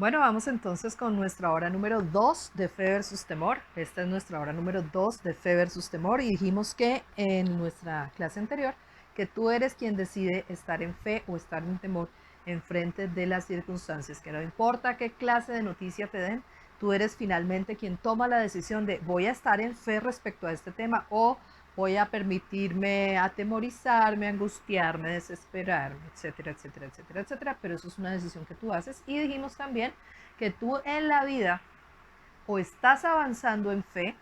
Bueno, vamos entonces con nuestra hora número 2 de fe versus temor. Esta es nuestra hora número 2 de fe versus temor y dijimos que en nuestra clase anterior que tú eres quien decide estar en fe o estar en temor en frente de las circunstancias, que no importa qué clase de noticia te den, tú eres finalmente quien toma la decisión de voy a estar en fe respecto a este tema o voy a permitirme atemorizarme, angustiarme, desesperarme, etcétera, etcétera, etcétera, etcétera. Pero eso es una decisión que tú haces. Y dijimos también que tú en la vida o estás avanzando en fe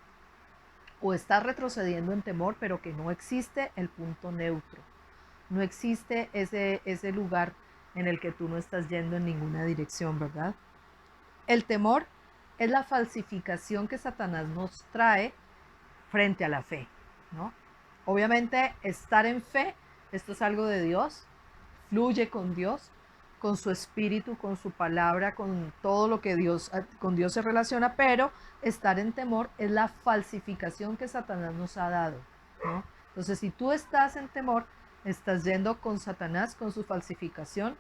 o estás retrocediendo en temor, pero que no existe el punto neutro. No existe ese lugar en el que tú no estás yendo en ninguna dirección, ¿verdad? El temor es la falsificación que Satanás nos trae frente a la fe, ¿no? Obviamente estar en fe, esto es algo de Dios, fluye con su espíritu, con su palabra, con todo lo que con Dios se relaciona, pero estar en temor es la falsificación que Satanás nos ha dado, ¿no? Entonces, si tú estás en temor, estás yendo con Satanás, con su falsificación,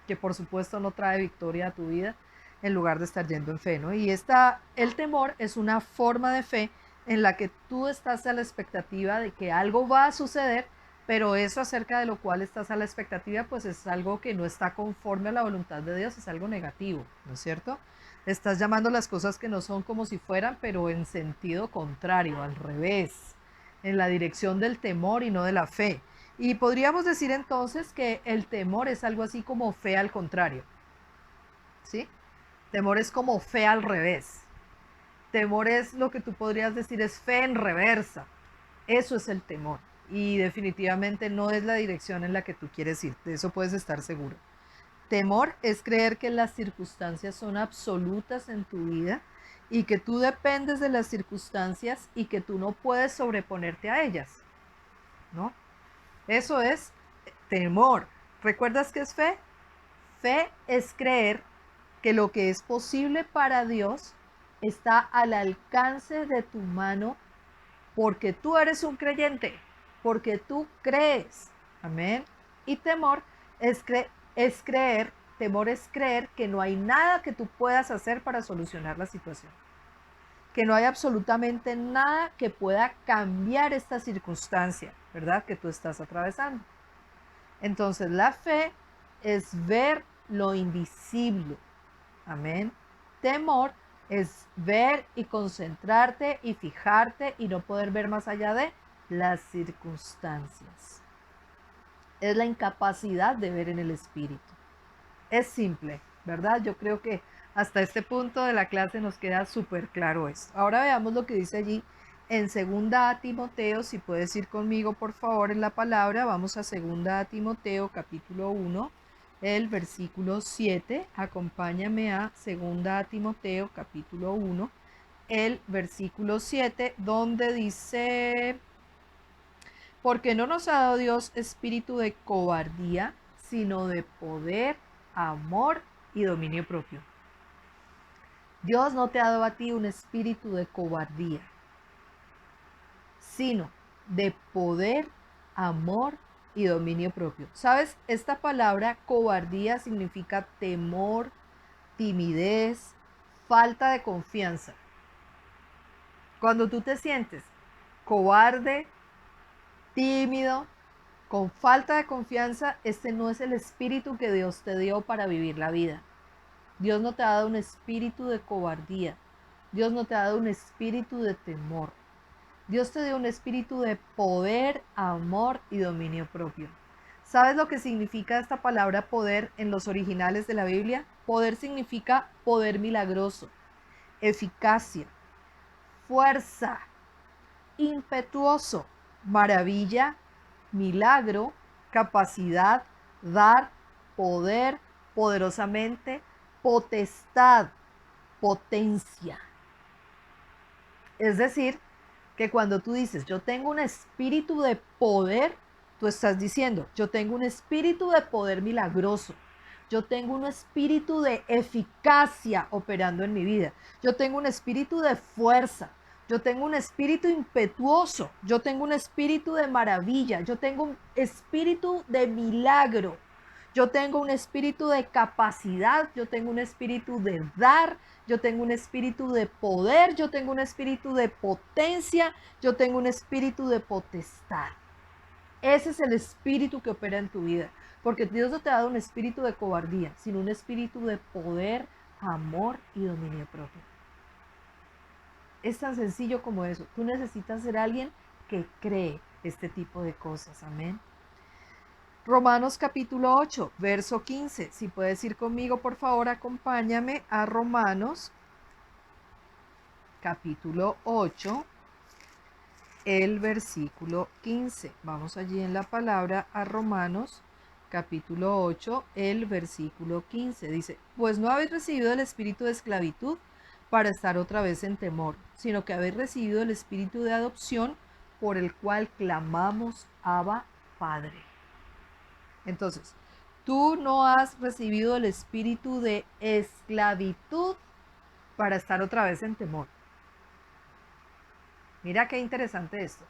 que por supuesto no trae victoria a tu vida, en lugar de estar yendo en fe, ¿no? Y el temor es una forma de fe en la que tú estás a la expectativa de que algo va a suceder, pero eso acerca de lo cual estás a la expectativa, pues es algo que no está conforme a la voluntad de Dios, es algo negativo, ¿no es cierto? Estás llamando las cosas que no son como si fueran, pero en sentido contrario, al revés, en la dirección del temor y no de la fe. Y podríamos decir entonces que el temor es algo así como fe al contrario, ¿sí? Temor es como fe al revés. Temor es lo que tú podrías decir es fe en reversa. Eso es el temor. Y definitivamente no es la dirección en la que tú quieres ir. De eso puedes estar seguro. Temor es creer que las circunstancias son absolutas en tu vida y que tú dependes de las circunstancias y que tú no puedes sobreponerte a ellas, ¿no? Eso es temor. ¿Recuerdas qué es fe? Fe es creer que lo que es posible para Dios está al alcance de tu mano porque tú eres un creyente, porque tú crees. Amén. Y temor es creer, temor es creer que no hay nada que tú puedas hacer para solucionar la situación. Que no hay absolutamente nada que pueda cambiar esta circunstancia, ¿verdad? Que tú estás atravesando. Entonces la fe es ver lo invisible. Amén. Temor es ver y concentrarte y fijarte y no poder ver más allá de las circunstancias. Es la incapacidad de ver en el espíritu. Es simple, ¿verdad? Yo creo que hasta este punto de la clase nos queda súper claro esto. Ahora veamos lo que dice allí en 2 Timoteo, si puedes ir conmigo por favor en la palabra, vamos a 2 Timoteo capítulo 1, el versículo 7, acompáñame a 2 Timoteo capítulo 1, el versículo 7, donde dice, porque no nos ha dado Dios espíritu de cobardía, sino de poder, amor y dominio propio. Dios no te ha dado a ti un espíritu de cobardía, sino de poder, amor y dominio propio. ¿Sabes? Esta palabra cobardía significa temor, timidez, falta de confianza. Cuando tú te sientes cobarde, tímido, con falta de confianza, este no es el espíritu que Dios te dio para vivir la vida. Dios no te ha dado un espíritu de cobardía. Dios no te ha dado un espíritu de temor. Dios te dio un espíritu de poder, amor y dominio propio. ¿Sabes lo que significa esta palabra poder en los originales de la Biblia? Poder significa poder milagroso, eficacia, fuerza, impetuoso, maravilla, milagro, capacidad, dar, poder, poderosamente, potestad, potencia. Es decir, que cuando tú dices, yo tengo un espíritu de poder, tú estás diciendo, yo tengo un espíritu de poder milagroso. Yo tengo un espíritu de eficacia operando en mi vida. Yo tengo un espíritu de fuerza. Yo tengo un espíritu impetuoso. Yo tengo un espíritu de maravilla. Yo tengo un espíritu de milagro. Yo tengo un espíritu de capacidad, yo tengo un espíritu de dar, yo tengo un espíritu de poder, yo tengo un espíritu de potencia, yo tengo un espíritu de potestad. Ese es el espíritu que opera en tu vida, porque Dios no te ha dado un espíritu de cobardía, sino un espíritu de poder, amor y dominio propio. Es tan sencillo como eso. Tú necesitas ser alguien que cree este tipo de cosas. Amén. Romanos capítulo 8, verso 15. Si puedes ir conmigo, por favor, acompáñame a Romanos capítulo 8, el versículo 15. Vamos allí en la palabra a Romanos capítulo 8, el versículo 15. Dice, pues no habéis recibido el espíritu de esclavitud para estar otra vez en temor, sino que habéis recibido el espíritu de adopción por el cual clamamos Abba, Padre. Entonces, tú no has recibido el espíritu de esclavitud para estar otra vez en temor. Mira qué interesante esto.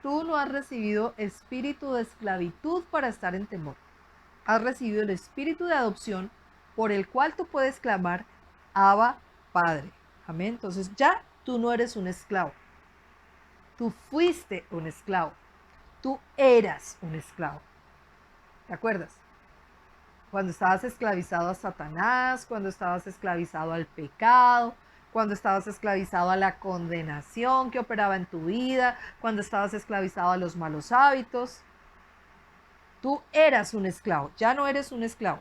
Tú no has recibido espíritu de esclavitud para estar en temor. Has recibido el espíritu de adopción por el cual tú puedes clamar Abba, Padre. Amén. Entonces ya tú no eres un esclavo. Tú fuiste un esclavo. Tú eras un esclavo. ¿Te acuerdas? Cuando estabas esclavizado a Satanás, cuando estabas esclavizado al pecado, cuando estabas esclavizado a la condenación que operaba en tu vida, cuando estabas esclavizado a los malos hábitos. Tú eras un esclavo, ya no eres un esclavo.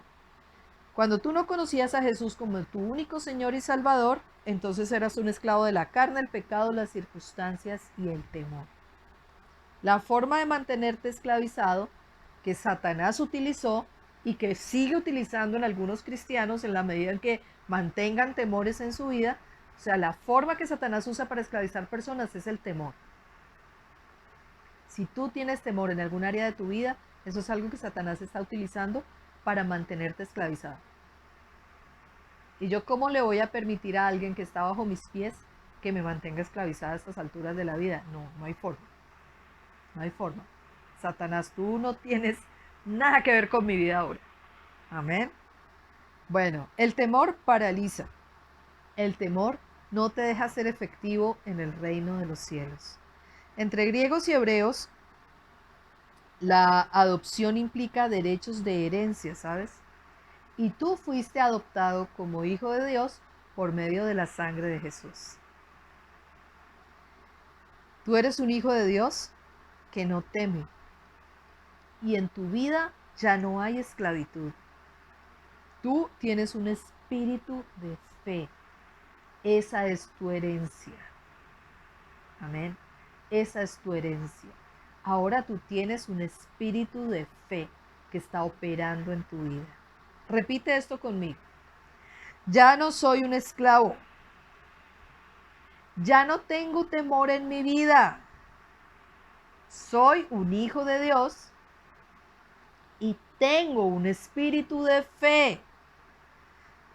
Cuando tú no conocías a Jesús como tu único Señor y Salvador, entonces eras un esclavo de la carne, el pecado, las circunstancias y el temor. La forma de mantenerte esclavizado que Satanás utilizó y que sigue utilizando en algunos cristianos en la medida en que mantengan temores en su vida, o sea, la forma que Satanás usa para esclavizar personas es el temor. Si tú tienes temor en algún área de tu vida, eso es algo que Satanás está utilizando para mantenerte esclavizado. ¿Y yo cómo le voy a permitir a alguien que está bajo mis pies que me mantenga esclavizada a estas alturas de la vida? No, no hay forma. No hay forma. Satanás, tú no tienes nada que ver con mi vida ahora. Amén. Bueno, el temor paraliza. El temor no te deja ser efectivo en el reino de los cielos. Entre griegos y hebreos, la adopción implica derechos de herencia, ¿sabes? Y tú fuiste adoptado como hijo de Dios por medio de la sangre de Jesús. Tú eres un hijo de Dios que no teme. Y en tu vida ya no hay esclavitud. Tú tienes un espíritu de fe. Esa es tu herencia. Amén. Esa es tu herencia. Ahora tú tienes un espíritu de fe que está operando en tu vida. Repite esto conmigo. Ya no soy un esclavo. Ya no tengo temor en mi vida. Soy un hijo de Dios y tengo un espíritu de fe.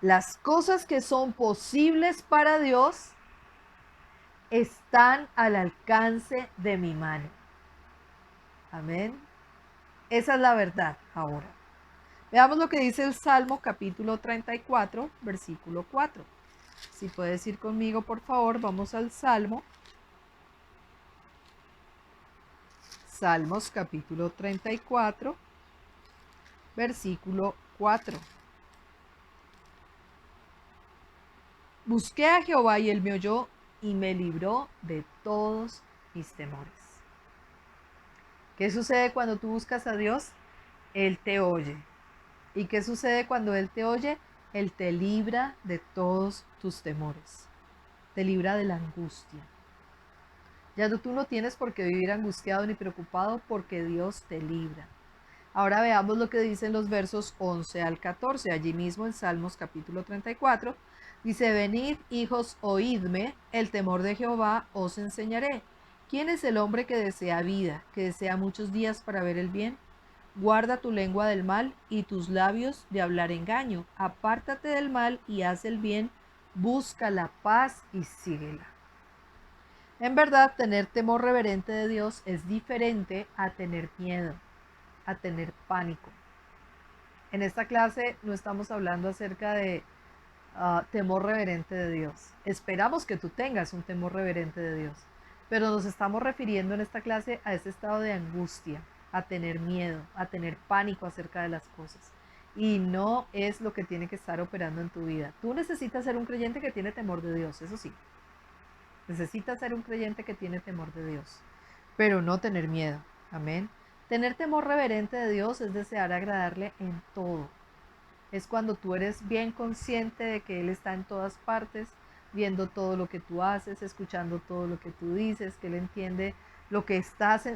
Las cosas que son posibles para Dios están al alcance de mi mano. Amén. Esa es la verdad ahora. Veamos lo que dice el Salmo capítulo 34, versículo 4. Si puedes ir conmigo, por favor, vamos al Salmo. Salmos capítulo 34, versículo 4. Busqué a Jehová y él me oyó y me libró de todos mis temores. ¿Qué sucede cuando tú buscas a Dios? Él te oye. ¿Y qué sucede cuando Él te oye? Él te libra de todos tus temores. Te libra de la angustia. Ya no, tú no tienes por qué vivir angustiado ni preocupado porque Dios te libra. Ahora veamos lo que dicen los versos 11 al 14. Allí mismo en Salmos capítulo 34. Dice, venid hijos, oídme, el temor de Jehová os enseñaré. ¿Quién es el hombre que desea vida, que desea muchos días para ver el bien? Guarda tu lengua del mal y tus labios de hablar engaño. Apártate del mal y haz el bien. Busca la paz y síguela. En verdad, tener temor reverente de Dios es diferente a tener miedo, a tener pánico. En esta clase no estamos hablando acerca de temor reverente de Dios. Esperamos que tú tengas un temor reverente de Dios, pero nos estamos refiriendo en esta clase a ese estado de angustia, a tener miedo, a tener pánico acerca de las cosas. Y no es lo que tiene que estar operando en tu vida. Tú necesitas ser un creyente que tiene temor de Dios, eso sí. Necesitas ser un creyente que tiene temor de Dios, pero no tener miedo. Amén. Tener temor reverente de Dios es desear agradarle en todo. Es cuando tú eres bien consciente de que Él está en todas partes, viendo todo lo que tú haces, escuchando todo lo que tú dices, que Él entiende lo que estás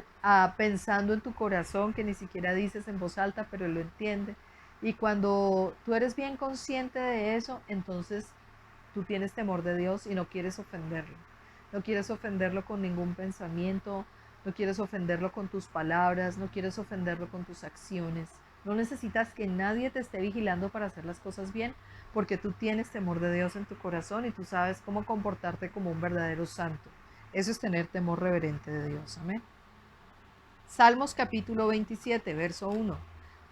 pensando en tu corazón, que ni siquiera dices en voz alta, pero Él lo entiende. Y cuando tú eres bien consciente de eso, entonces tú tienes temor de Dios y no quieres ofenderlo. No quieres ofenderlo con ningún pensamiento, no quieres ofenderlo con tus palabras, no quieres ofenderlo con tus acciones. No necesitas que nadie te esté vigilando para hacer las cosas bien, porque tú tienes temor de Dios en tu corazón y tú sabes cómo comportarte como un verdadero santo. Eso es tener temor reverente de Dios. Amén. Salmos capítulo 27, verso 1.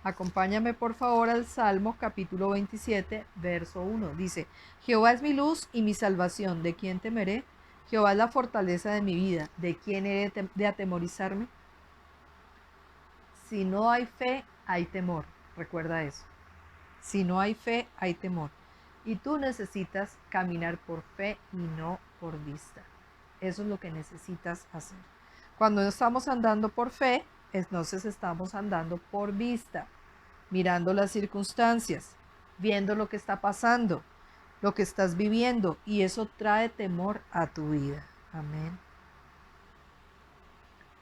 Acompáñame por favor al Salmo capítulo 27, verso 1. Dice, Jehová es mi luz y mi salvación, ¿de quién temeré? Jehová es la fortaleza de mi vida, ¿de quién he de atemorizarme? Si no hay fe, hay temor. Recuerda eso. Si no hay fe, hay temor. Y tú necesitas caminar por fe y no por vista. Eso es lo que necesitas hacer. Cuando estamos andando por fe, entonces estamos andando por vista, mirando las circunstancias, viendo lo que está pasando, lo que estás viviendo, y eso trae temor a tu vida. Amén.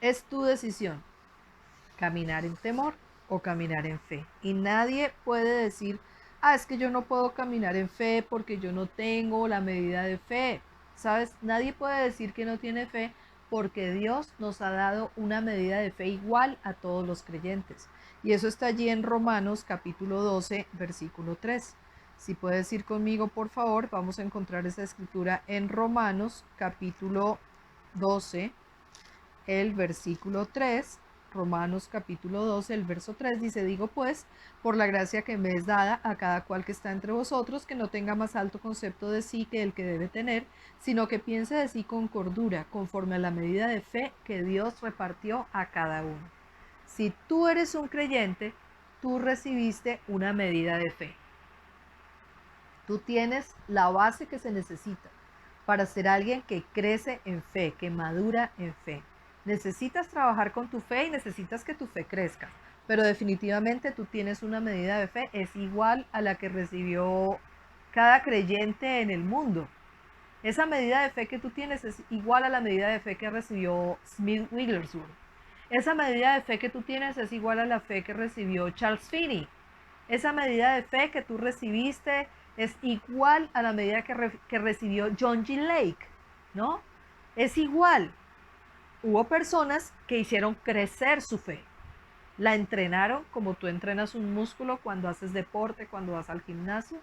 Es tu decisión caminar en temor o caminar en fe. Y nadie puede decir, es que yo no puedo caminar en fe porque yo no tengo la medida de fe. ¿Sabes? Nadie puede decir que no tiene fe porque Dios nos ha dado una medida de fe igual a todos los creyentes. Y eso está allí en Romanos capítulo 12, versículo 3. Si puedes ir conmigo, por favor, vamos a encontrar esa escritura en Romanos capítulo 12, el versículo 3. Romanos capítulo 12, el verso 3 dice, digo pues, por la gracia que me es dada a cada cual que está entre vosotros, que no tenga más alto concepto de sí que el que debe tener, sino que piense de sí con cordura, conforme a la medida de fe que Dios repartió a cada uno. Si tú eres un creyente, tú recibiste una medida de fe. Tú tienes la base que se necesita para ser alguien que crece en fe, que madura en fe. Necesitas trabajar con tu fe y necesitas que tu fe crezca, pero definitivamente tú tienes una medida de fe, es igual a la que recibió cada creyente en el mundo. Esa medida de fe que tú tienes es igual a la medida de fe que recibió Smith Wigglesworth. Esa medida de fe que tú tienes es igual a la fe que recibió Charles Finney. Esa medida de fe que tú recibiste es igual a la medida que recibió John G. Lake, ¿no? Es igual. Hubo personas que hicieron crecer su fe. La entrenaron como tú entrenas un músculo cuando haces deporte, cuando vas al gimnasio.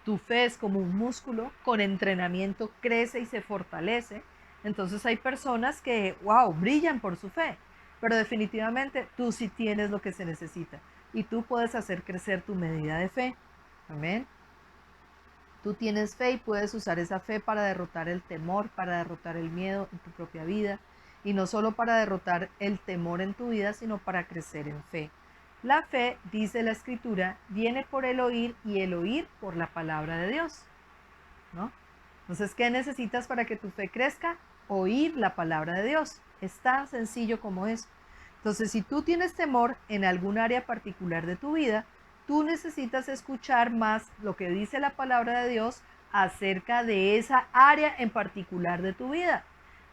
Tu fe es como un músculo, con entrenamiento crece y se fortalece. Entonces hay personas que, wow, brillan por su fe, pero definitivamente tú sí tienes lo que se necesita y tú puedes hacer crecer tu medida de fe. Amén. Tú tienes fe y puedes usar esa fe para derrotar el temor, para derrotar el miedo en tu propia vida. Y no solo para derrotar el temor en tu vida, sino para crecer en fe. La fe, dice la escritura, viene por el oír y el oír por la palabra de Dios, ¿no? Entonces, ¿qué necesitas para que tu fe crezca? Oír la palabra de Dios. Es tan sencillo como eso. Entonces, si tú tienes temor en algún área particular de tu vida, tú necesitas escuchar más lo que dice la palabra de Dios acerca de esa área en particular de tu vida.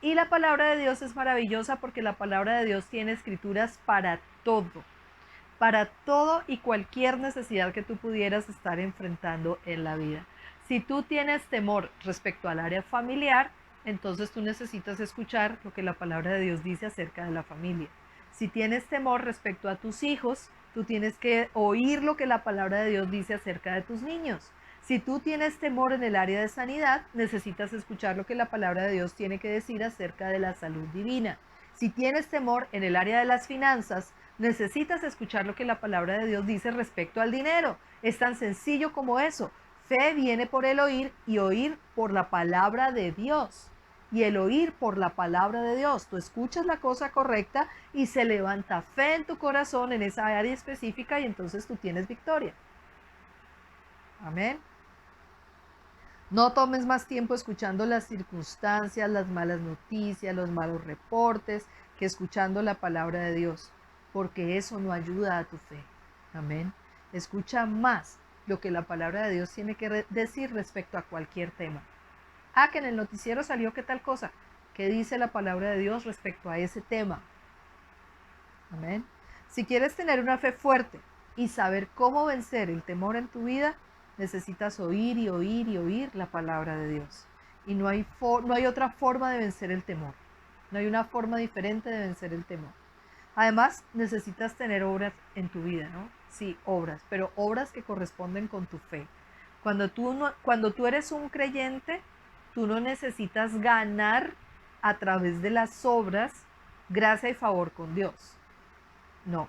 Y la palabra de Dios es maravillosa porque la palabra de Dios tiene escrituras para todo y cualquier necesidad que tú pudieras estar enfrentando en la vida. Si tú tienes temor respecto al área familiar, entonces tú necesitas escuchar lo que la palabra de Dios dice acerca de la familia. Si tienes temor respecto a tus hijos, tú tienes que oír lo que la palabra de Dios dice acerca de tus niños. Si tú tienes temor en el área de sanidad, necesitas escuchar lo que la palabra de Dios tiene que decir acerca de la salud divina. Si tienes temor en el área de las finanzas, Necesitas escuchar lo que la palabra de Dios dice respecto al dinero. Es tan sencillo como eso. Fe viene por el oír y oír por la palabra de Dios. Y el oír por la palabra de Dios. Tú escuchas la cosa correcta y se levanta fe en tu corazón en esa área específica y entonces tú tienes victoria. Amén. No tomes más tiempo escuchando las circunstancias, las malas noticias, los malos reportes, que escuchando la palabra de Dios, porque eso no ayuda a tu fe. Amén. Escucha más lo que la palabra de Dios tiene que decir respecto a cualquier tema. Ah, que en el noticiero salió qué tal cosa. ¿Qué dice la palabra de Dios respecto a ese tema? Amén. Si quieres tener una fe fuerte y saber cómo vencer el temor en tu vida, necesitas oír y oír y oír la palabra de Dios. Y no hay otra forma de vencer el temor. No hay una forma diferente de vencer el temor. Además, necesitas tener obras en tu vida, ¿no? Sí, obras, pero obras que corresponden con tu fe. Cuando tú eres un creyente, tú no necesitas ganar a través de las obras gracia y favor con Dios. No,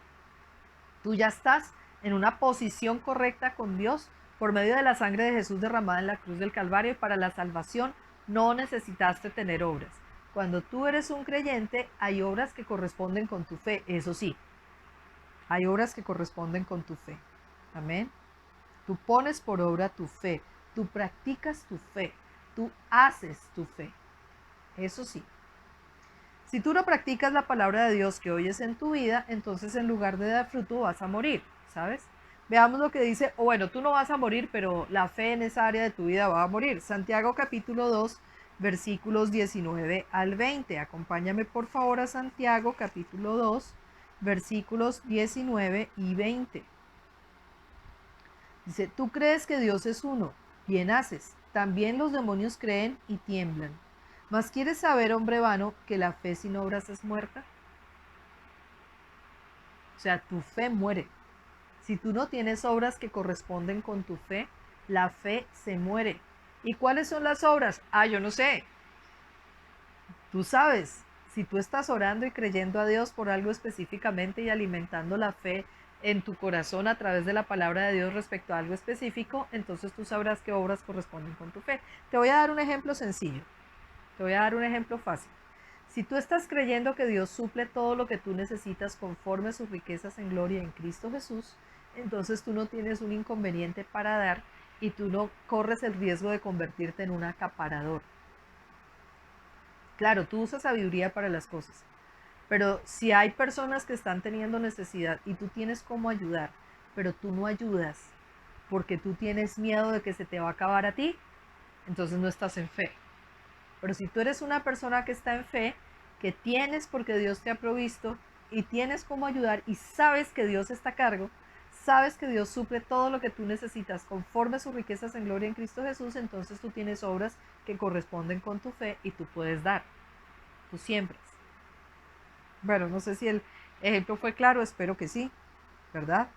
tú ya estás en una posición correcta con Dios por medio de la sangre de Jesús derramada en la cruz del Calvario y para la salvación no necesitaste tener obras. Cuando tú eres un creyente, hay obras que corresponden con tu fe, eso sí, hay obras que corresponden con tu fe. Amén. Tú pones por obra tu fe, tú practicas tu fe, tú haces tu fe, eso sí. Si tú no practicas la palabra de Dios que oyes en tu vida, entonces en lugar de dar fruto vas a morir, ¿sabes? Veamos lo que dice, o bueno, tú no vas a morir, pero la fe en esa área de tu vida va a morir. Santiago capítulo 2, versículos 19 al 20. Acompáñame por favor a Santiago capítulo 2, versículos 19 y 20. Dice, tú crees que Dios es uno, bien haces. También los demonios creen y tiemblan. ¿Mas quieres saber, hombre vano, que la fe sin obras es muerta? O sea, tu fe muere. Si tú no tienes obras que corresponden con tu fe, la fe se muere. ¿Y cuáles son las obras? Ah, yo no sé. Tú sabes, si tú estás orando y creyendo a Dios por algo específicamente y alimentando la fe en tu corazón a través de la palabra de Dios respecto a algo específico, entonces tú sabrás qué obras corresponden con tu fe. Te voy a dar un ejemplo sencillo. Te voy a dar un ejemplo fácil. Si tú estás creyendo que Dios suple todo lo que tú necesitas conforme a sus riquezas en gloria en Cristo Jesús, entonces tú no tienes un inconveniente para dar y tú no corres el riesgo de convertirte en un acaparador. Claro, tú usas sabiduría para las cosas, pero si hay personas que están teniendo necesidad y tú tienes cómo ayudar, pero tú no ayudas porque tú tienes miedo de que se te va a acabar a ti, entonces no estás en fe. Pero si tú eres una persona que está en fe, que tienes porque Dios te ha provisto y tienes cómo ayudar y sabes que Dios está a cargo, sabes que Dios suple todo lo que tú necesitas conforme a sus riquezas en gloria en Cristo Jesús, entonces tú tienes obras que corresponden con tu fe y tú puedes dar. Tú siembras. Bueno, no sé si el ejemplo fue claro, espero que sí, ¿verdad?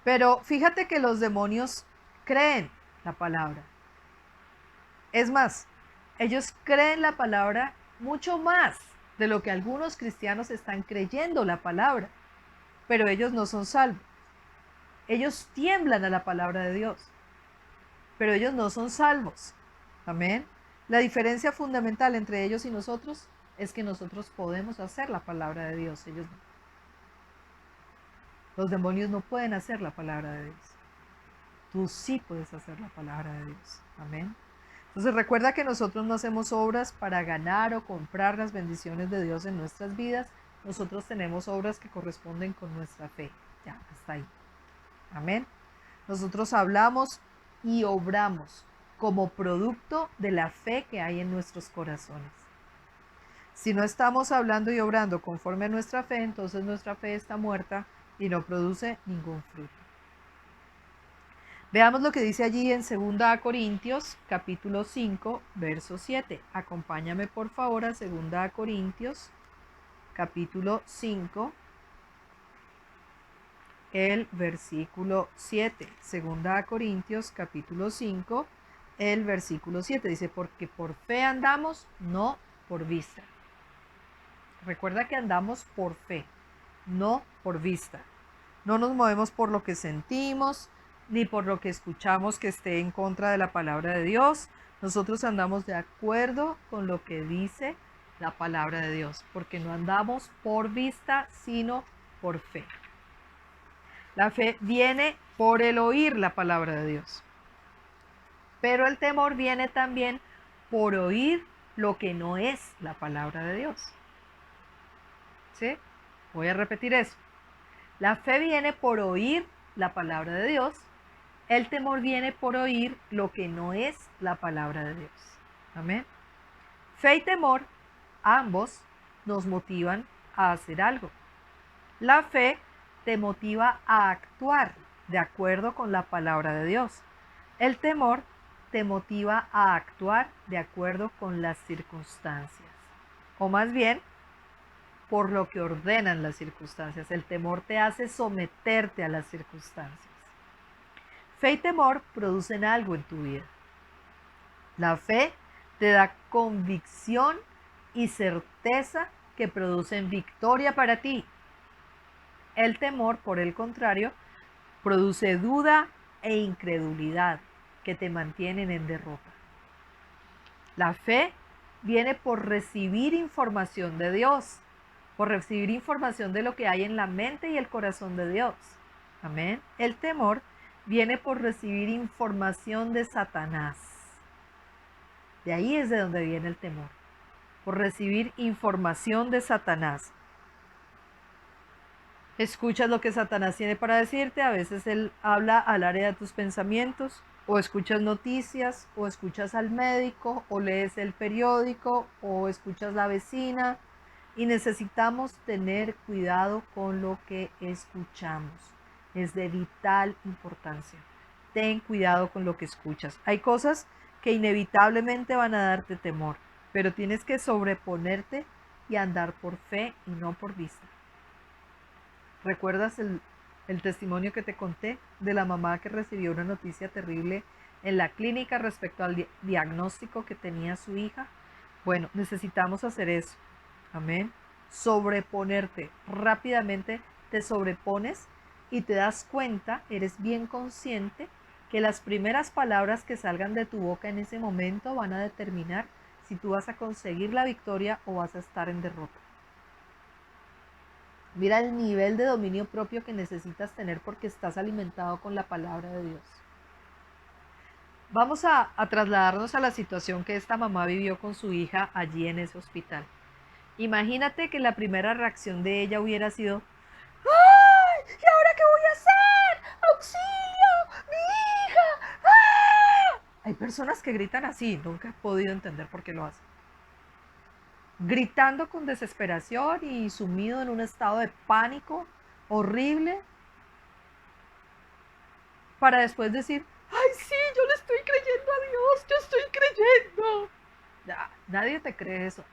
Pero fíjate que los demonios creen la palabra. Es más, ellos creen la palabra mucho más de lo que algunos cristianos están creyendo la palabra, pero ellos no son salvos. Ellos tiemblan a la palabra de Dios, pero ellos no son salvos. Amén. La diferencia fundamental entre ellos y nosotros es que nosotros podemos hacer la palabra de Dios, ellos no. Los demonios no pueden hacer la palabra de Dios. Tú sí puedes hacer la palabra de Dios. Amén. Entonces recuerda que nosotros no hacemos obras para ganar o comprar las bendiciones de Dios en nuestras vidas. Nosotros tenemos obras que corresponden con nuestra fe. Ya, hasta ahí. Amén. Nosotros hablamos y obramos como producto de la fe que hay en nuestros corazones. Si no estamos hablando y obrando conforme a nuestra fe, entonces nuestra fe está muerta y no produce ningún fruto. Veamos lo que dice allí en 2 Corintios, capítulo 5, verso 7. Acompáñame por favor a 2 Corintios, capítulo 5, el versículo 7. 2 Corintios, capítulo 5, el versículo 7. Dice, porque por fe andamos, no por vista. Recuerda que andamos por fe. no por vista. No nos movemos por lo que sentimos, ni por lo que escuchamos que esté en contra de la palabra de Dios. Nosotros andamos de acuerdo con lo que dice la palabra de Dios, porque no andamos por vista, sino por fe. La fe viene por el oír la palabra de Dios. Pero el temor viene también por oír lo que no es la palabra de Dios. ¿Sí? Voy a repetir eso. La fe viene por oír la palabra de Dios. El temor viene por oír lo que no es la palabra de Dios. Amén. Fe y temor, ambos, nos motivan a hacer algo. La fe te motiva a actuar de acuerdo con la palabra de Dios. El temor te motiva a actuar de acuerdo con las circunstancias. O más bien, por lo que ordenan las circunstancias. El temor te hace someterte a las circunstancias. Fe y temor producen algo en tu vida. La fe te da convicción y certeza que producen victoria para ti. El temor, por el contrario, produce duda e incredulidad que te mantienen en derrota. La fe viene por recibir información de Dios, por recibir información de lo que hay en la mente y el corazón de Dios. Amén. El temor viene por recibir información de Satanás. De ahí es de donde viene el temor, por recibir información de Satanás. Escuchas lo que Satanás tiene para decirte, a veces él habla al área de tus pensamientos, o escuchas noticias, o escuchas al médico, o lees el periódico, o escuchas la vecina, y necesitamos tener cuidado con lo que escuchamos. Es de vital importancia. Ten cuidado con lo que escuchas. Hay cosas que inevitablemente van a darte temor, pero tienes que sobreponerte y andar por fe y no por vista. ¿Recuerdas el testimonio que te conté de la mamá que recibió una noticia terrible en la clínica respecto al diagnóstico que tenía su hija? Bueno, necesitamos hacer eso. Amén. Sobreponerte. Rápidamente te sobrepones y te das cuenta, eres bien consciente que las primeras palabras que salgan de tu boca en ese momento van a determinar si tú vas a conseguir la victoria o vas a estar en derrota. Mira el nivel de dominio propio que necesitas tener porque estás alimentado con la palabra de Dios. Vamos a trasladarnos a la situación que esta mamá vivió con su hija allí en ese hospital. Imagínate que la primera reacción de ella hubiera sido: ¡ay! ¿Y ahora qué voy a hacer? ¡Auxilio! ¡Mi hija! ¡Ah! Hay personas que gritan así, nunca he podido entender por qué lo hacen. Gritando con desesperación y sumido en un estado de pánico horrible, para después decir: ¡ay, sí! Yo le estoy creyendo a Dios, yo estoy creyendo. Nadie te cree eso.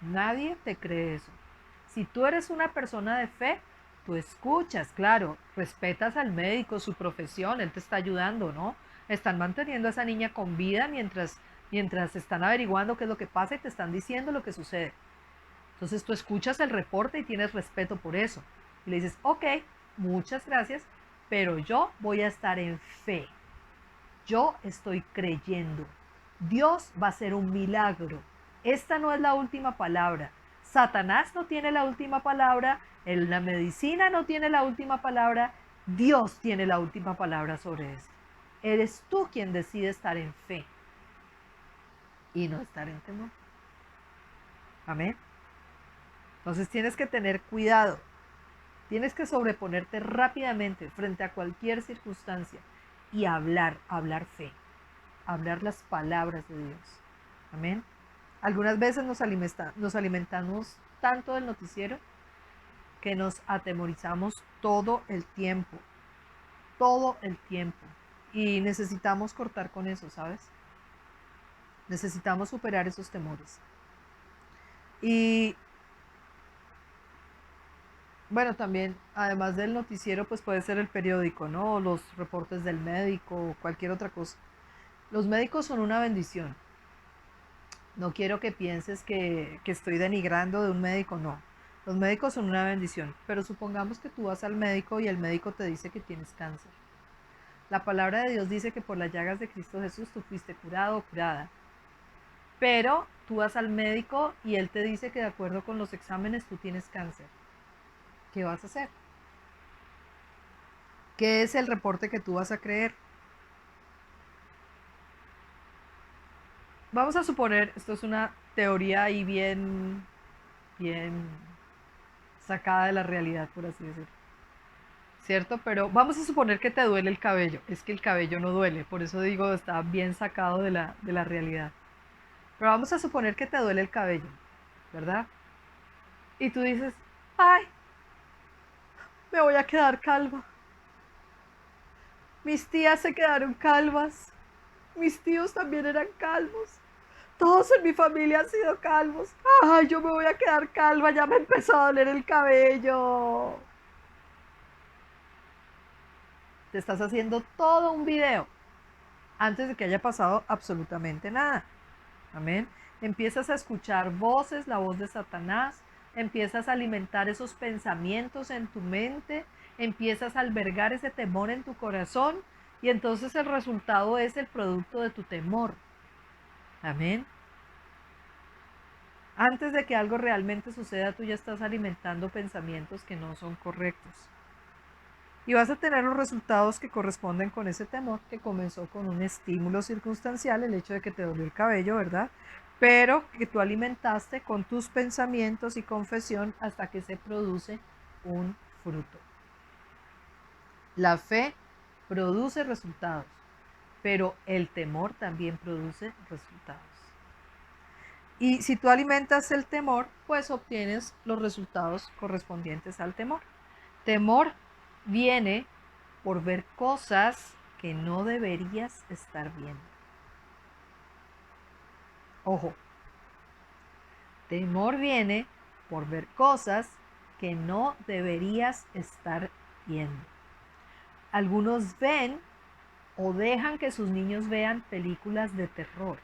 Nadie te cree eso. Si tú eres una persona de fe, tú escuchas, claro, respetas al médico, su profesión, él te está ayudando, ¿no? Están manteniendo a esa niña con vida mientras están averiguando qué es lo que pasa y te están diciendo lo que sucede. Entonces tú escuchas el reporte y tienes respeto por eso. Y le dices: ok, muchas gracias, pero yo voy a estar en fe. Yo estoy creyendo. Dios va a hacer un milagro. Esta no es la última palabra. Satanás no tiene la última palabra. La medicina no tiene la última palabra. Dios tiene la última palabra sobre esto. Eres tú quien decide estar en fe y no estar en temor. Amén. Entonces tienes que tener cuidado. Tienes que sobreponerte rápidamente frente a cualquier circunstancia y hablar fe. Hablar las palabras de Dios. Amén. Algunas veces nos alimentamos tanto del noticiero que nos atemorizamos todo el tiempo. Todo el tiempo. Y necesitamos cortar con eso, ¿sabes? Necesitamos superar esos temores. Y bueno, también, además del noticiero, pues puede ser el periódico, ¿no? O los reportes del médico o cualquier otra cosa. Los médicos son una bendición. No quiero que pienses que estoy denigrando de un médico, no. Los médicos son una bendición, pero supongamos que tú vas al médico y el médico te dice que tienes cáncer. La palabra de Dios dice que por las llagas de Cristo Jesús tú fuiste curado o curada. Pero tú vas al médico y él te dice que de acuerdo con los exámenes tú tienes cáncer. ¿Qué vas a hacer? ¿Qué es el reporte que tú vas a creer? Vamos a suponer, esto es una teoría ahí bien sacada de la realidad, por así decirlo. ¿Cierto? Pero vamos a suponer que te duele el cabello. Es que el cabello no duele, por eso digo, está bien sacado de la realidad. Pero vamos a suponer que te duele el cabello, ¿verdad? Y tú dices, ay, me voy a quedar calva. Mis tías se quedaron calvas. Mis tíos también eran calvos. Todos en mi familia han sido calvos. Ay, yo me voy a quedar calva, ya me empezó a doler el cabello. Te estás haciendo todo un video antes de que haya pasado absolutamente nada. Amén. Empiezas a escuchar voces, la voz de Satanás, empiezas a alimentar esos pensamientos en tu mente, empiezas a albergar ese temor en tu corazón y entonces el resultado es el producto de tu temor. Amén. Antes de que algo realmente suceda, tú ya estás alimentando pensamientos que no son correctos. Y vas a tener los resultados que corresponden con ese temor que comenzó con un estímulo circunstancial, el hecho de que te dolió el cabello, ¿verdad? Pero que tú alimentaste con tus pensamientos y confesión hasta que se produce un fruto. La fe produce resultados, pero el temor también produce resultados. Y si tú alimentas el temor, pues obtienes los resultados correspondientes al temor. Temor viene por ver cosas que no deberías estar viendo. Ojo, temor viene por ver cosas que no deberías estar viendo. Algunos ven o dejan que sus niños vean películas de terror.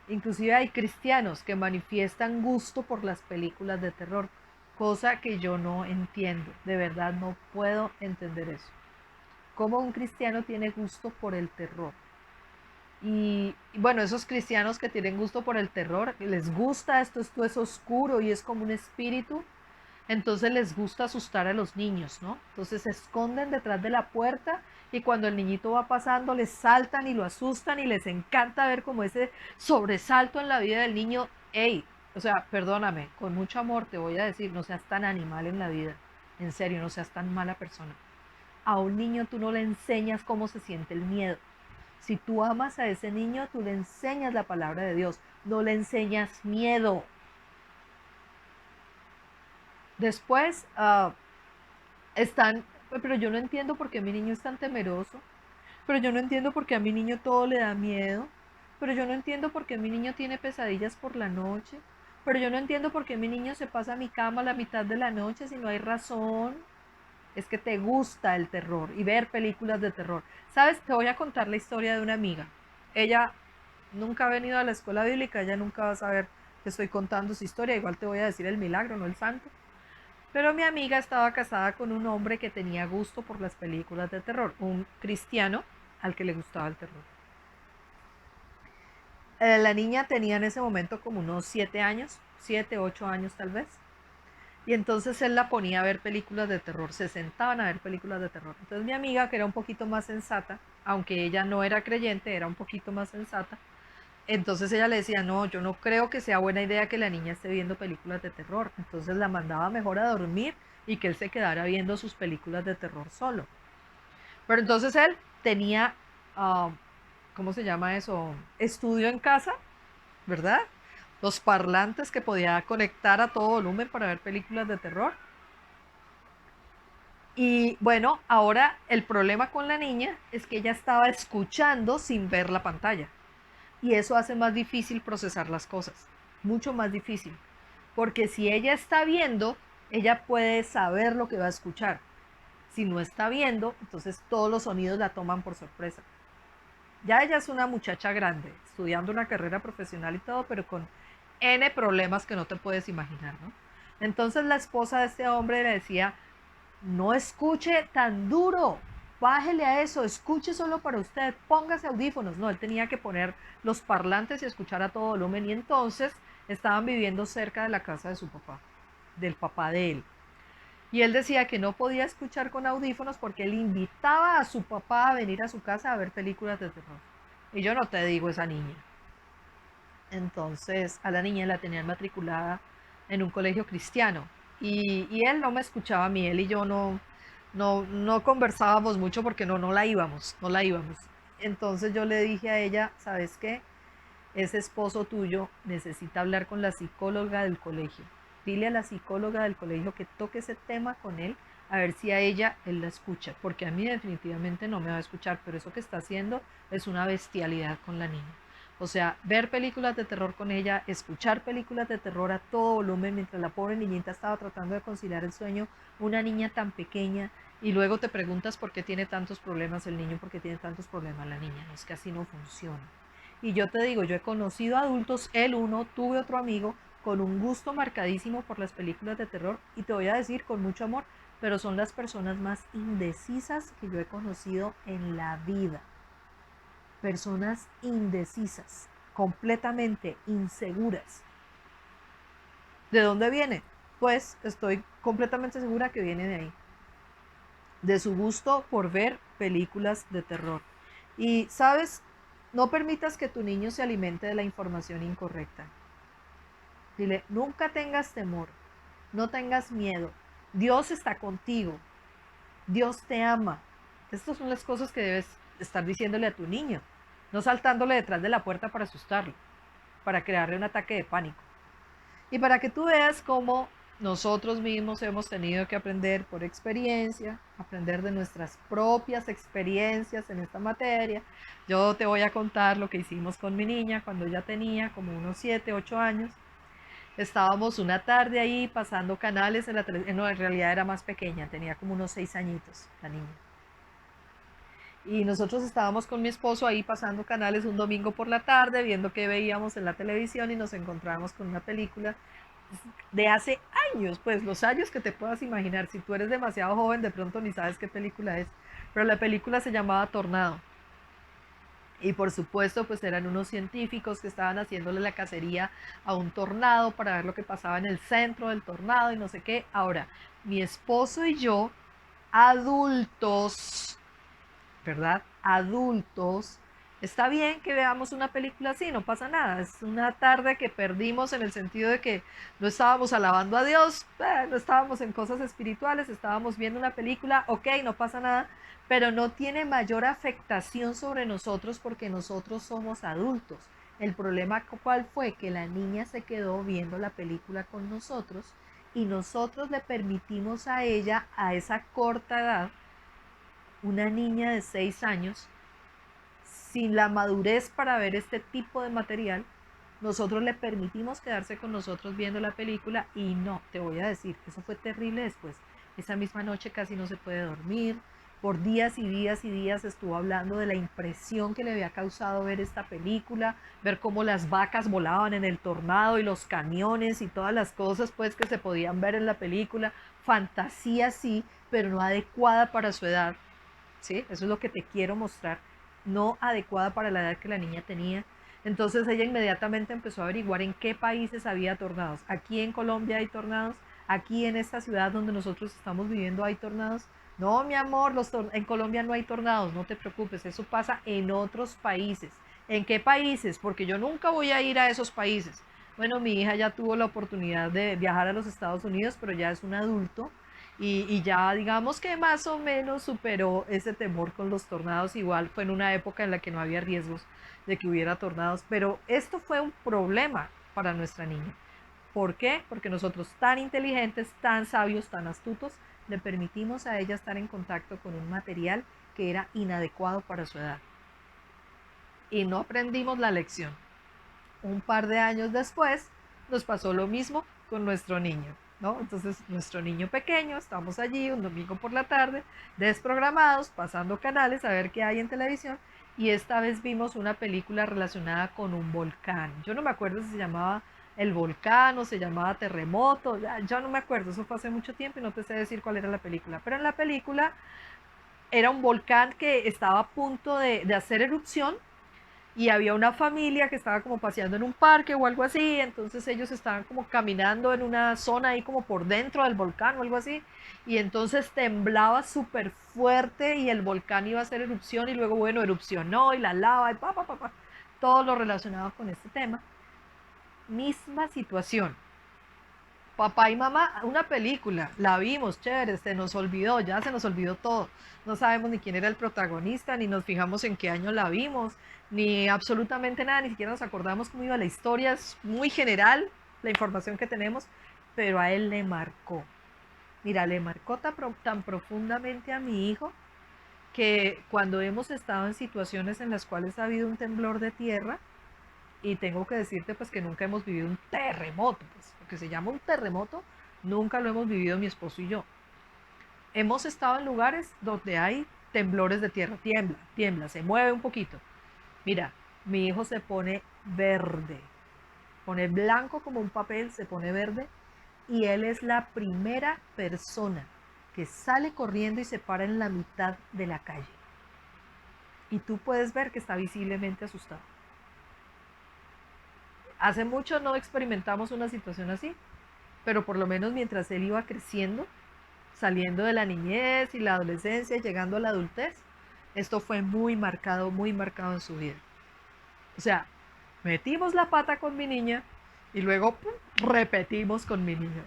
Inclusive hay cristianos que manifiestan gusto por las películas de terror, cosa que yo no entiendo. De verdad no puedo entender eso. ¿Cómo un cristiano tiene gusto por el terror? Y bueno, esos cristianos que tienen gusto por el terror, les gusta esto es oscuro y es como un espíritu, entonces les gusta asustar a los niños, ¿no? Entonces se esconden detrás de la puerta y cuando el niñito va pasando les saltan y lo asustan y les encanta ver como ese sobresalto en la vida del niño. Ey, o sea, perdóname, con mucho amor te voy a decir, no seas tan animal en la vida, en serio, no seas tan mala persona. A un niño tú no le enseñas cómo se siente el miedo. Si tú amas a ese niño, tú le enseñas la palabra de Dios, no le enseñas miedo. Después pero yo no entiendo por qué mi niño es tan temeroso, pero yo no entiendo por qué a mi niño todo le da miedo, pero yo no entiendo por qué mi niño tiene pesadillas por la noche, pero yo no entiendo por qué mi niño se pasa a mi cama a la mitad de la noche si no hay razón. Es que te gusta el terror y ver películas de terror. ¿Sabes? Te voy a contar la historia de una amiga. Ella nunca ha venido a la escuela bíblica, ella nunca va a saber que estoy contando su historia, igual te voy a decir el milagro, no el santo. Pero mi amiga estaba casada con un hombre que tenía gusto por las películas de terror, un cristiano al que le gustaba el terror. La niña tenía en ese momento como unos 7 años, 7, 8 años tal vez. Y entonces él la ponía a ver películas de terror, se sentaban a ver películas de terror. Entonces mi amiga, que era un poquito más sensata, aunque ella no era creyente, era un poquito más sensata, entonces ella le decía, no, yo no creo que sea buena idea que la niña esté viendo películas de terror. Entonces la mandaba mejor a dormir y que él se quedara viendo sus películas de terror solo. Pero entonces él tenía, uh, ¿cómo se llama eso? Estudio en casa, ¿verdad? Los parlantes que podía conectar a todo volumen para ver películas de terror. Y bueno, ahora el problema con la niña es que ella estaba escuchando sin ver la pantalla. Y eso hace más difícil procesar las cosas, mucho más difícil. Porque si ella está viendo, ella puede saber lo que va a escuchar. Si no está viendo, entonces todos los sonidos la toman por sorpresa. Ya ella es una muchacha grande, estudiando una carrera profesional y todo, pero con N problemas que no te puedes imaginar, ¿no? Entonces la esposa de este hombre le decía, no escuche tan duro, bájele a eso, escuche solo para usted, póngase audífonos. No, él tenía que poner los parlantes y escuchar a todo volumen. Y entonces estaban viviendo cerca de la casa de su papá, del papá de él. Y él decía que no podía escuchar con audífonos porque él invitaba a su papá a venir a su casa a ver películas de terror. Y yo no te digo esa niña. Entonces a la niña la tenían matriculada en un colegio cristiano. Y él no me escuchaba a mí, él y yo no conversábamos mucho porque no la íbamos, no la íbamos. Entonces yo le dije a ella, ¿sabes qué? Ese esposo tuyo necesita hablar con la psicóloga del colegio. Dile a la psicóloga del colegio que toque ese tema con él, a ver si a ella él la escucha, porque a mí definitivamente no me va a escuchar, pero eso que está haciendo es una bestialidad con la niña. O sea, ver películas de terror con ella, escuchar películas de terror a todo volumen mientras la pobre niñita estaba tratando de conciliar el sueño, una niña tan pequeña, y luego te preguntas por qué tiene tantos problemas el niño, por qué tiene tantos problemas la niña. No, es que así no funciona. Y yo te digo, yo he conocido adultos, él uno, tuve otro amigo con un gusto marcadísimo por las películas de terror y te voy a decir con mucho amor, pero son las personas más indecisas que yo he conocido en la vida. Personas indecisas, completamente inseguras. ¿De dónde viene? Pues estoy completamente segura que viene de ahí, de su gusto por ver películas de terror. Y, ¿sabes? No permitas que tu niño se alimente de la información incorrecta. Dile, nunca tengas temor, no tengas miedo. Dios está contigo, Dios te ama. Estas son las cosas que debes estar diciéndole a tu niño, no saltándole detrás de la puerta para asustarlo, para crearle un ataque de pánico. Y para que tú veas cómo nosotros mismos hemos tenido que aprender por experiencia, aprender de nuestras propias experiencias en esta materia. Yo te voy a contar lo que hicimos con mi niña cuando ella tenía como unos 7, 8 años. Estábamos una tarde ahí pasando canales en la televisión. No, en realidad era más pequeña, tenía como unos 6 añitos la niña. Y nosotros estábamos con mi esposo ahí pasando canales un domingo por la tarde, viendo qué veíamos en la televisión y nos encontramos con una película de hace años, pues los años que te puedas imaginar. Si tú eres demasiado joven, de pronto ni sabes qué película es. Pero la película se llamaba Tornado. Y por supuesto, pues eran unos científicos que estaban haciéndole la cacería a un tornado para ver lo que pasaba en el centro del tornado y no sé qué. Ahora, mi esposo y yo, adultos, ¿verdad? Adultos. Está bien que veamos una película así, no pasa nada. Es una tarde que perdimos en el sentido de que no estábamos alabando a Dios, no estábamos en cosas espirituales, estábamos viendo una película, ok, no pasa nada, pero no tiene mayor afectación sobre nosotros porque nosotros somos adultos. El problema cuál fue que la niña se quedó viendo la película con nosotros y nosotros le permitimos a ella a esa corta edad, una niña de 6 años, sin la madurez para ver este tipo de material, nosotros le permitimos quedarse con nosotros viendo la película y no, te voy a decir, eso fue terrible después. Esa misma noche casi no se puede dormir. Por días y días y días estuvo hablando de la impresión que le había causado ver esta película, ver cómo las vacas volaban en el tornado y los camiones y todas las cosas pues que se podían ver en la película. Fantasía sí, pero no adecuada para su edad. ¿Sí? Eso es lo que te quiero mostrar, no adecuada para la edad que la niña tenía. Entonces ella inmediatamente empezó a averiguar en qué países había tornados. Aquí en Colombia hay tornados, aquí en esta ciudad donde nosotros estamos viviendo hay tornados. No, mi amor, en Colombia no hay tornados, no te preocupes, eso pasa en otros países. ¿En qué países? Porque yo nunca voy a ir a esos países. Bueno, mi hija ya tuvo la oportunidad de viajar a los Estados Unidos, pero ya es un adulto y ya digamos que más o menos superó ese temor con los tornados. Igual fue en una época en la que no había riesgos de que hubiera tornados, pero esto fue un problema para nuestra niña. ¿Por qué? Porque nosotros tan inteligentes, tan sabios, tan astutos, le permitimos a ella estar en contacto con un material que era inadecuado para su edad. Y no aprendimos la lección. Un par de años después nos pasó lo mismo con nuestro niño, ¿no? Entonces nuestro niño pequeño, estamos allí un domingo por la tarde, desprogramados, pasando canales a ver qué hay en televisión y esta vez vimos una película relacionada con un volcán. Yo no me acuerdo si se llamaba el volcán o se llamaba terremoto, ya, yo no me acuerdo, eso fue hace mucho tiempo y no te sé decir cuál era la película, pero en la película era un volcán que estaba a punto de hacer erupción y había una familia que estaba como paseando en un parque o algo así, entonces ellos estaban como caminando en una zona ahí como por dentro del volcán o algo así, y entonces temblaba súper fuerte y el volcán iba a hacer erupción y luego, bueno, erupcionó y la lava y todo lo relacionado con este tema. Misma situación. Papá y mamá, una película, la vimos, chévere, se nos olvidó, ya se nos olvidó todo. No sabemos ni quién era el protagonista, ni nos fijamos en qué año la vimos, ni absolutamente nada, ni siquiera nos acordamos cómo iba la historia, es muy general la información que tenemos, pero a él le marcó. Mira, le marcó tan profundamente a mi hijo que cuando hemos estado en situaciones en las cuales ha habido un temblor de tierra, y tengo que decirte pues que nunca hemos vivido un terremoto, pues, lo que se llama un terremoto, nunca lo hemos vivido mi esposo y yo. Hemos estado en lugares donde hay temblores de tierra, tiembla, tiembla, se mueve un poquito. Mira, mi hijo se pone verde, pone blanco como un papel, se pone verde y él es la primera persona que sale corriendo y se para en la mitad de la calle. Y tú puedes ver que está visiblemente asustado. Hace mucho no experimentamos una situación así, pero por lo menos mientras él iba creciendo, saliendo de la niñez y la adolescencia, llegando a la adultez, esto fue muy marcado en su vida. O sea, metimos la pata con mi niña y luego ¡pum!, repetimos con mi niño.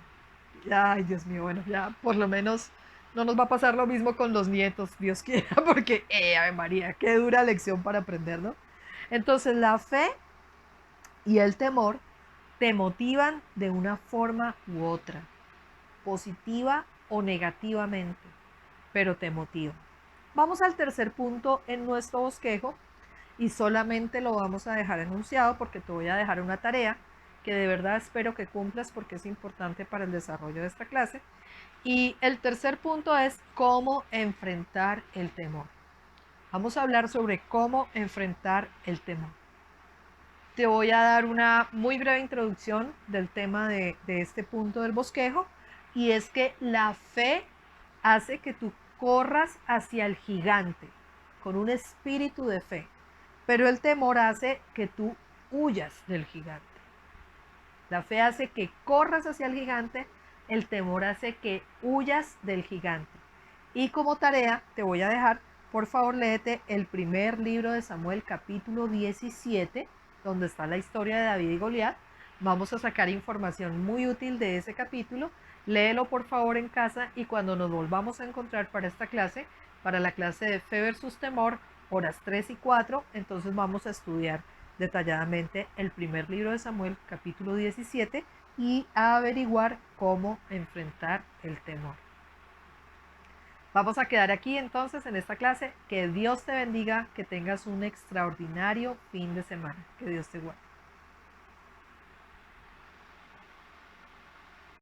Ay, Dios mío, bueno, ya por lo menos no nos va a pasar lo mismo con los nietos, Dios quiera, porque, Ave María, qué dura lección para aprender, ¿no? Entonces, la fe y el temor te motivan de una forma u otra, positiva o negativamente, pero te motivan. Vamos al tercer punto en nuestro bosquejo y solamente lo vamos a dejar enunciado porque te voy a dejar una tarea que de verdad espero que cumplas porque es importante para el desarrollo de esta clase. Y el tercer punto es cómo enfrentar el temor. Vamos a hablar sobre cómo enfrentar el temor. Te voy a dar una muy breve introducción del tema de este punto del bosquejo, y es que la fe hace que tú corras hacia el gigante con un espíritu de fe, pero el temor hace que tú huyas del gigante. La fe hace que corras hacia el gigante, el temor hace que huyas del gigante. Y como tarea te voy a dejar, por favor, léete el primer libro de Samuel, capítulo 17, donde está la historia de David y Goliat. Vamos a sacar información muy útil de ese capítulo. Léelo por favor en casa y cuando nos volvamos a encontrar para esta clase, para la clase de Fe versus Temor, horas 3 y 4, entonces vamos a estudiar detalladamente el primer libro de Samuel, capítulo 17, y a averiguar cómo enfrentar el temor. Vamos a quedar aquí entonces en esta clase. Que Dios te bendiga, que tengas un extraordinario fin de semana. Que Dios te guarde.